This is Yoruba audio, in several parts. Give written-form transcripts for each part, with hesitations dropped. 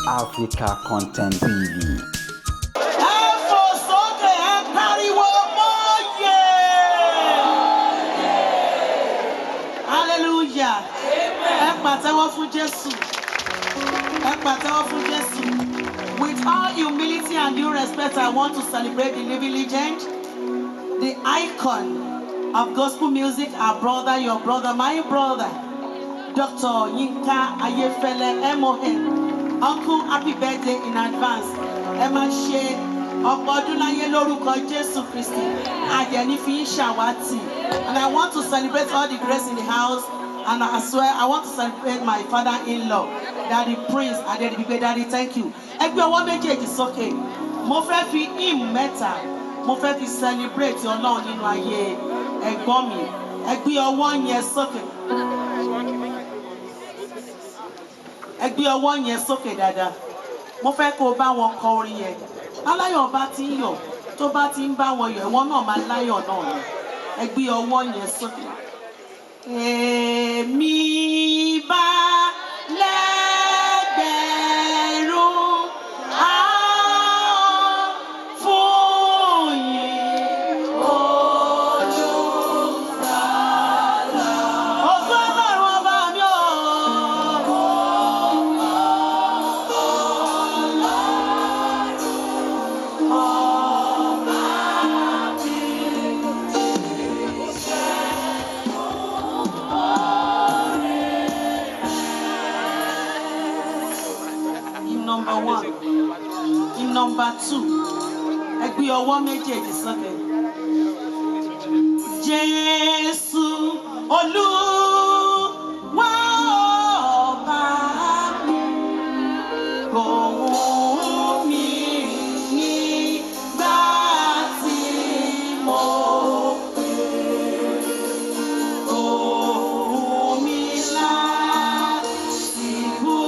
Africa Content TV. Hallelujah. With all humility and due respect, I want to celebrate the living legend, the icon of gospel music, our brother, your brother, my brother, Dr. Yinka Ayefele MON. Uncle, happy birthday in advance. Emma She, Obodulaye Loruko Jesu Christi, Ajenifi Shawati. And I want to celebrate all the grace in the house. And I swear, I want to celebrate my father-in-law, Daddy Prince, Daddy, thank you. Ẹgbẹ́ ọwọ́ méjèèjì sókè. Mo fẹ́ fi hymn mẹ́ta. Mo fẹ́ fi celebrate Ọlọ́run nínú ayé ẹ̀gbọ́n mi. Ẹgbẹ́ ọwọ́ yẹn sókè. Ẹgbẹ́ ọwọ́ yẹn sókè dáadáa. Mo fẹ́ kó bá wọn kọ orin yẹn. Aláyọ̀ bá ti ń yọ̀, tó bá ti ń bá wọn yọ̀, ìwọ náà máa láyọ̀ náà ni. Ẹgbẹ́ ọwọ́ yẹn sókè. Èmi bá lẹ́gbẹ̀rún ahọ́n fún yín Olùgbàlà. Ògo Ọlọ́run ọba mi o. Number one, in number two, ẹgbẹ́ ọwọ́ méjèèjì sókè. Jésù Olúwa ọba mi, kò wù mí nígbà tí mo pè, kò wù mí láti gbé.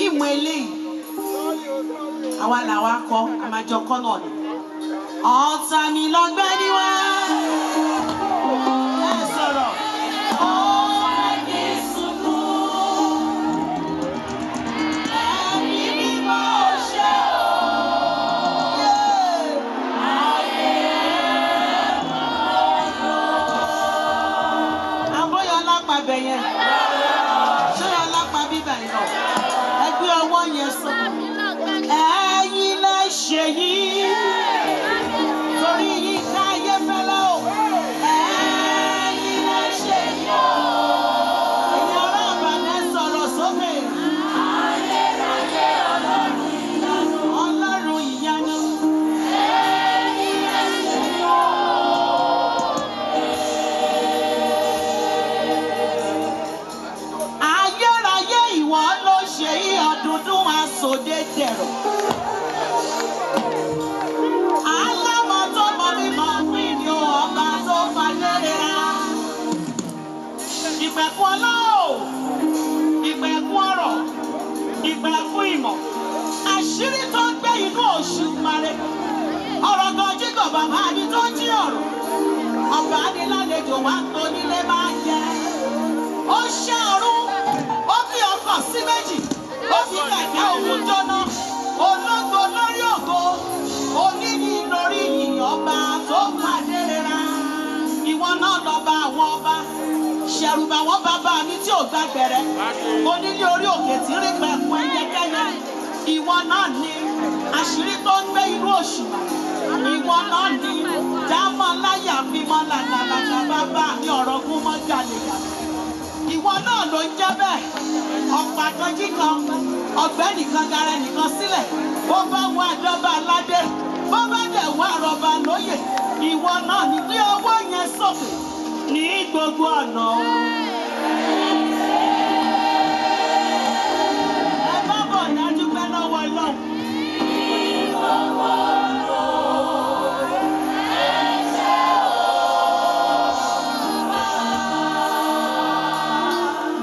Ìmọ̀ eléyìí, àwa làwa kọ, àmàjọ kọ́ náà ni. Ọ̀tá mi lọ́gbẹ́ ni wá. Ẹ sọ̀rọ̀. Ọ̀rẹ́ mi sunkún. Ẹ̀mí mímọ́ ṣe o. Ayé máa yọ. Àbóyọ lápá bẹ̀yẹn. Ẹgbẹ́ ọwọ́ yẹn sọ, ẹ̀yin lẹ ṣe yìí, torí yìí ká ayé fẹ́lẹ́ o, ẹ̀yin lẹ ṣe yìí o, ẹ̀yin ará àbàlẹ̀ sọ̀rọ̀ sókè. Ayérayé Ọlọ́run ìyanu, ẹ̀yin lẹ ṣe yìí o. Ayérayé ìwọ ló ṣe yí ọdúndún aṣòde dẹ̀rọ̀. Alámọ̀ tó mọ mímọ́ pín ní ọba tó falẹ́rẹ̀ ra. Ìpẹ̀kun ọlọ́ọ̀, ìpẹ̀kun ọ̀rọ̀, ìpẹ̀kun ìmọ̀. Àṣírí tó ń gbé inú oṣù Mare. Ọ̀rọ̀ gan jígọ̀ bàbá ni tó jí ọ̀rọ̀. Ọba adélálejò wá tó nílé máa jẹ. Ó ṣẹ́ ọ̀run, ó bí ọkọ̀ ó fi kẹ̀kẹ́ òun jóná, ológo lórí ògo, oníyì lórí yìnyín ọba tó pàdé rera. Ìwọ náà lọ́ba àwọn ọba, ṣẹ̀rùbà wọn bàbá mi tí ò gbàgbẹ̀rẹ̀, onílé orí òkè tí rí pẹ̀kun ẹyẹkẹ́yẹ. Ìwọ náà ni àṣírí tó ń gbé inú òṣùwọ̀n. Ìwọ náà ni dámọ̀ láyà bímọ làlàlàlà bàbá mi ọ̀rọ̀ gún mọ́ gàlẹ́gàlẹ́. Ìwọ náà ló ń jẹ́ bẹ́ẹ̀. Ọ̀pá kan jí kan, ọ̀gbẹ́ni kan gara nìkan sílẹ̀. Bó bá wà dọ́ba aládé, bó bá dẹ̀ wà rọ̀bà lóyè. Ìwọ náà ní bí owó yẹn sókè ní gbogbo ọ̀nà. Ẹ bá bọ̀ dájú pé lọ́wọ́ Ọlọ́run.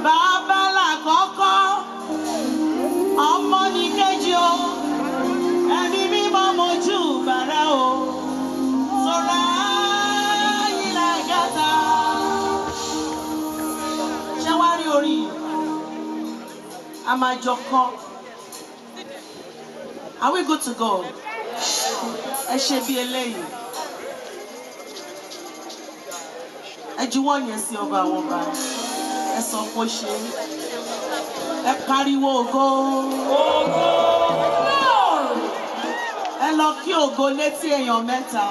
Bàbá làkọ́kọ́, ọmọ ní kejì o, ẹ̀mí mímọ́ mojú bàrà o, sọ̀rọ̀ ayé làgàtà. Ṣé wá rí orí yìí? A máa jọ kọ́. Are we good to go? Ẹ ṣe bí eléyìí. Ẹ juwọ́ yẹn sí ọba àwọn ọba. Ẹ sọ pé ó ṣe. Ẹ pariwo ògo. Ẹ lọ kí ògo létí èèyàn mẹ́ta.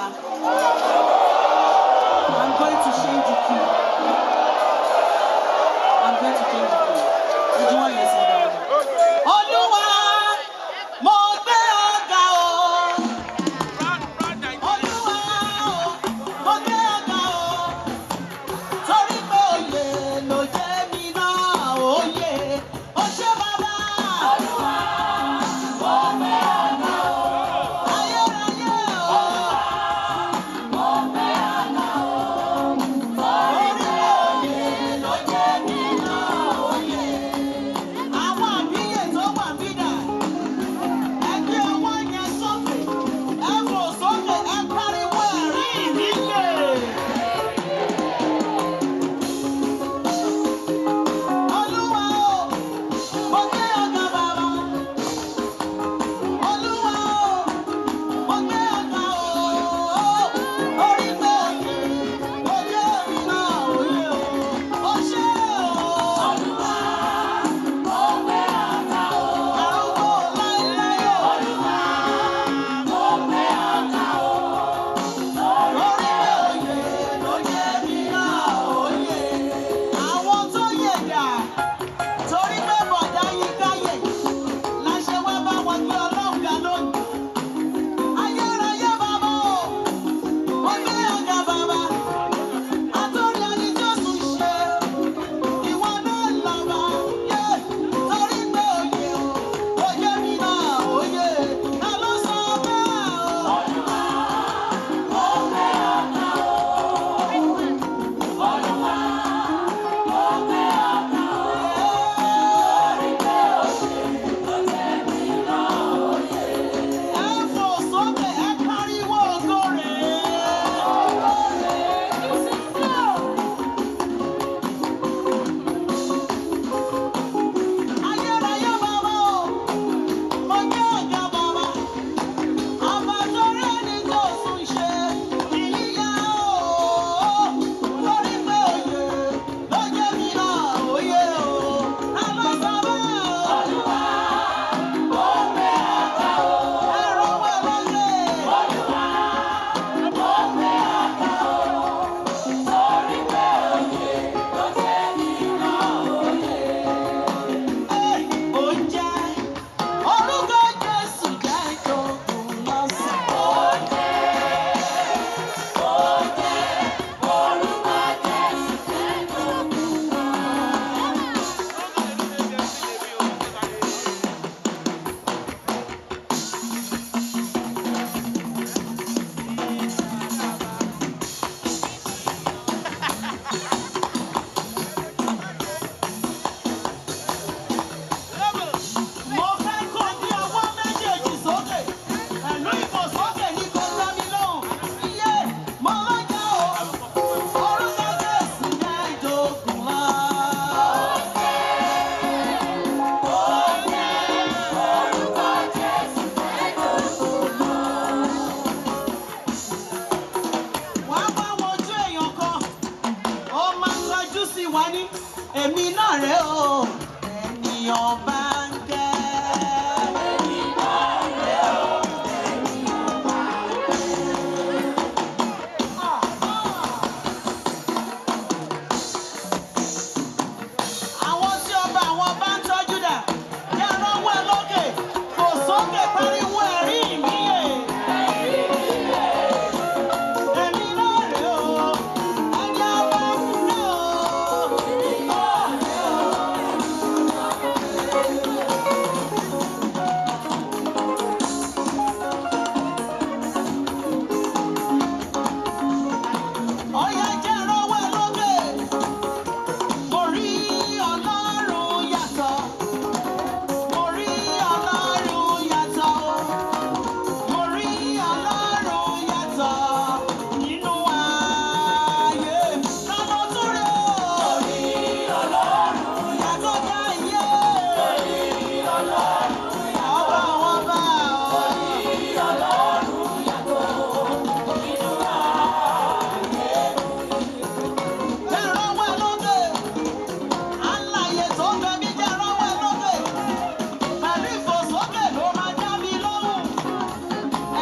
I'm going to change the key. I'm going to change the key. Ẹ juwọ́ yẹn sí ọba àwọn ọba. Olúwa, mo gbé ọ̀gá o. Olúwa o, mo gbé ọ̀gá o. Torí pé òye ló jẹ́ mi náà, òye. Ó ṣé bàbá. Olúwa, mo gbé ọ̀gá o. Ayérayé o. Mo gbé ọ̀gá o. Torí pé òye ló jẹ́ mi náà, òye. Àwọn àbíyè tó wà èmi náà rè o ènìyàn bá ń kẹ́. èmi náà rè o ènìyàn bá ń kẹ́. àwọn tí ọba àwọn bá ń tọ́jú dà yẹ ránwọ́ ẹ lókè kò sókè pariwo ẹ̀rí mi yè. èmi náà rè o ẹni ọba ń kẹ́ o. Ọ̀yá jẹ́ ránwọ́ ẹ lókè. Mo rí Ọlọ́run yàtọ̀. Mo rí Ọlọ́run yàtọ̀. Mo rí Ọlọ́run yàtọ̀ nínú ayé. Lọ́nà tó rẹ̀ o. Mo rí Ọlọ́run yàtọ̀ káyé. Mo rí Ọlọ́run yàtọ̀. Ọba àwọn ọba o. Mo rí Ọlọ́run yàtọ̀ nínú ayé. Jẹ́ ránwọ́ ẹ lókè. Alààyè tó ń bẹ mí jẹ́ ránwọ́ ẹ lókè. Pẹ̀lú ìfòsókè ló máa dá mi lóhùn.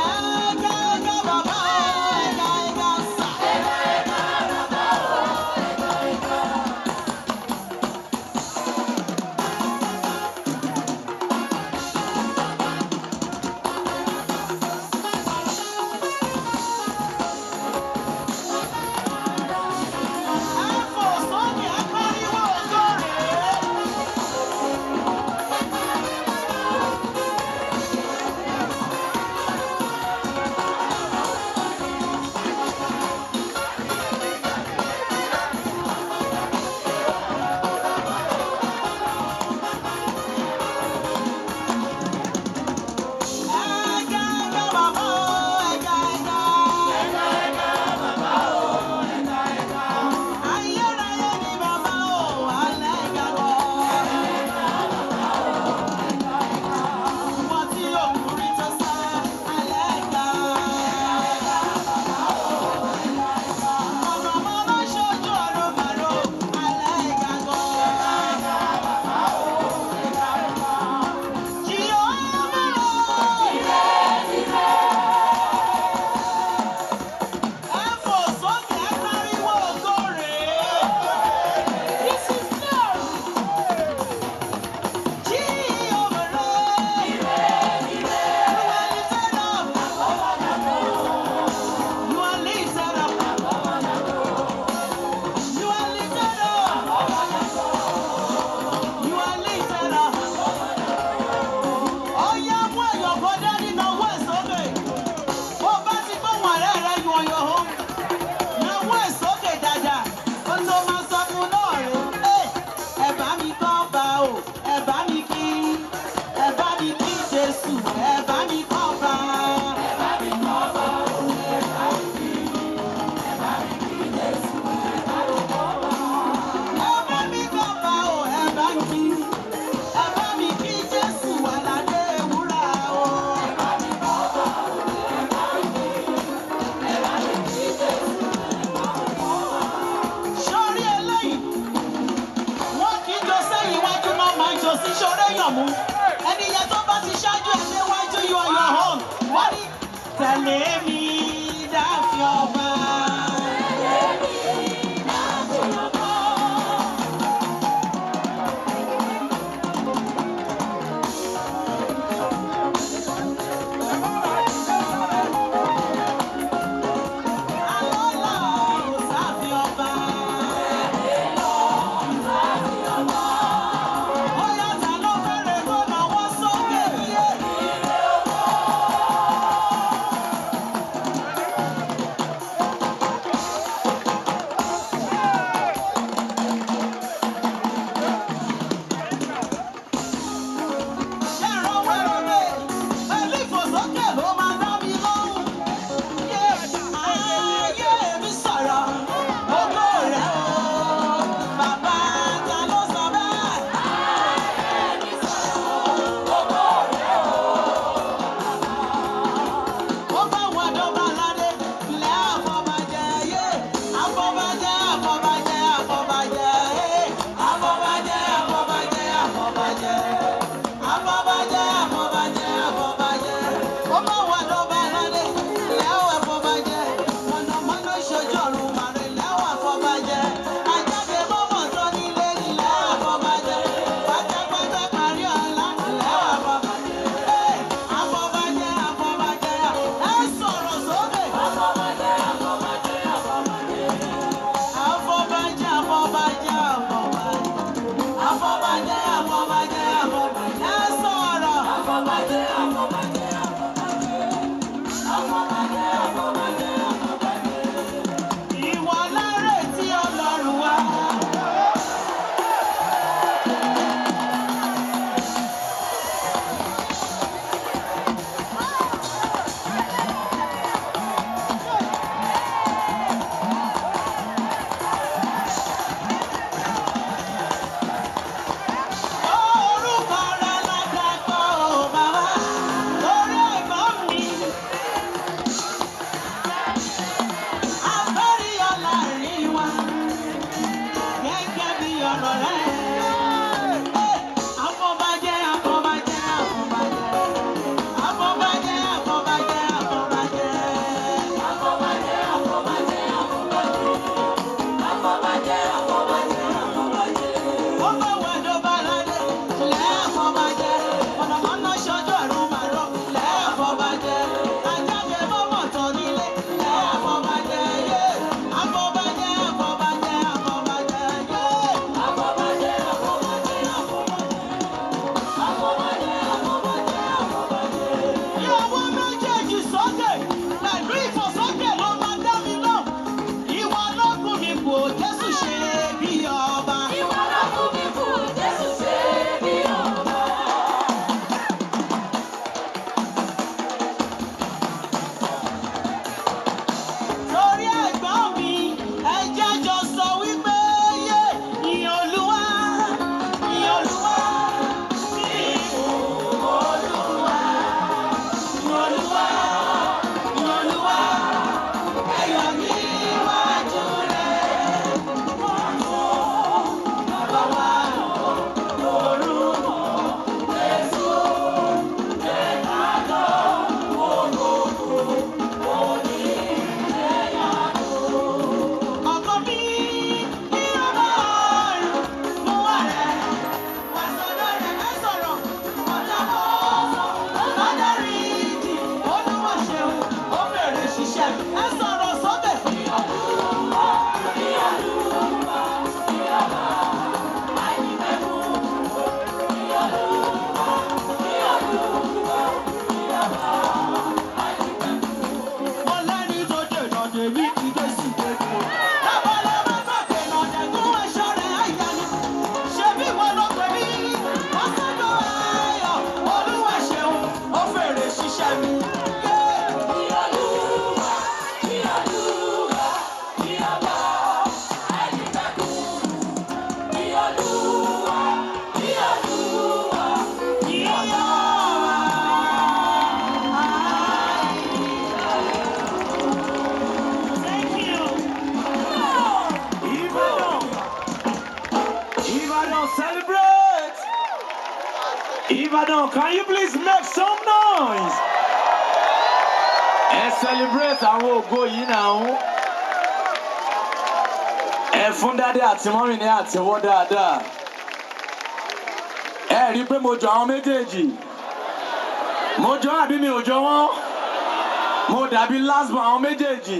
Ẹ̀ẹ́dẹ́gbẹ́ bàbá o, ẹ̀ka sà. Ẹ̀fòsókè ẹ pariwo ògo rèé. Ẹ̀ẹ́dẹ́gbẹ́ bàbá o, ẹ̀ka. Ayérayé ni bàbá o, alẹ́ gàgọ́. Wọ́n tí òkúri tó sá, alẹ́ gà. Mọ̀nàmọ́ná ṣojú ọ̀run màró, alẹ́ gàgọ́. Jèhófà o. Ẹ fò sókè, ẹ pariwo ògo rèé. This is love. Jehovah reign. You are lifted up. You are lifted up. You are lifted up. You are lifted up. Ọ̀yá mú ẹ̀yọ̀ bọ́ dání náwó ẹ̀ sókè. Bó bá ti gbóhùn ọ̀rẹ́ rẹ you on your own. Náwó ẹ̀ sókè dáadáa. Ó tó máa sọ fún náà rè. Ẹ bá mi kọ́ bá o, ẹ bá mi kí. Ẹ bá mi kí Jésù, ẹ bá mi kọ́ bá. Ẹ bá mi kọ́ bá o, ẹ bá mi kí. Ẹ bá mi kí Jésù, ẹ bá mi kọ́ bá. Ẹ bá mi kọ́ bá o, ẹ bá mi kí. Ẹ bá mi kí Jésù aládé ewúrà o. Ẹ bá mi kọ́ bá o, ẹ bá mi kí. Ẹ bá mi kí Jésù, ẹ bá mi kọ́ bá. Sórí eléyìí, wọ́n kì í jọ sẹ́yìn iwájú náà máa ń jọ sí ṣoré yàn mú. Ẹni yẹn tó bá ti ṣáájú ẹ̀ déwájú you on your own. Wọ́n ní tẹ̀lé mi dáàfin ọba. Tẹ̀lé mi dáàfin ọba. Alọ́lá ò sáfin ọba. Ọ̀yá ta ló fẹ́rẹ̀ kó náwó sókè yé. Ibadan, can you please make some noise? And celebrate àwọn ògo yìí now. Ẹ fún Daddy àti Mommy ní àtẹ́wọ́ dáadáa. Ẹ rí pé mo jọ àwọn méjèèjì. Mo jọ àbí mi ò jọ wọ́n. Mo dàbí last born àwọn méjèèjì.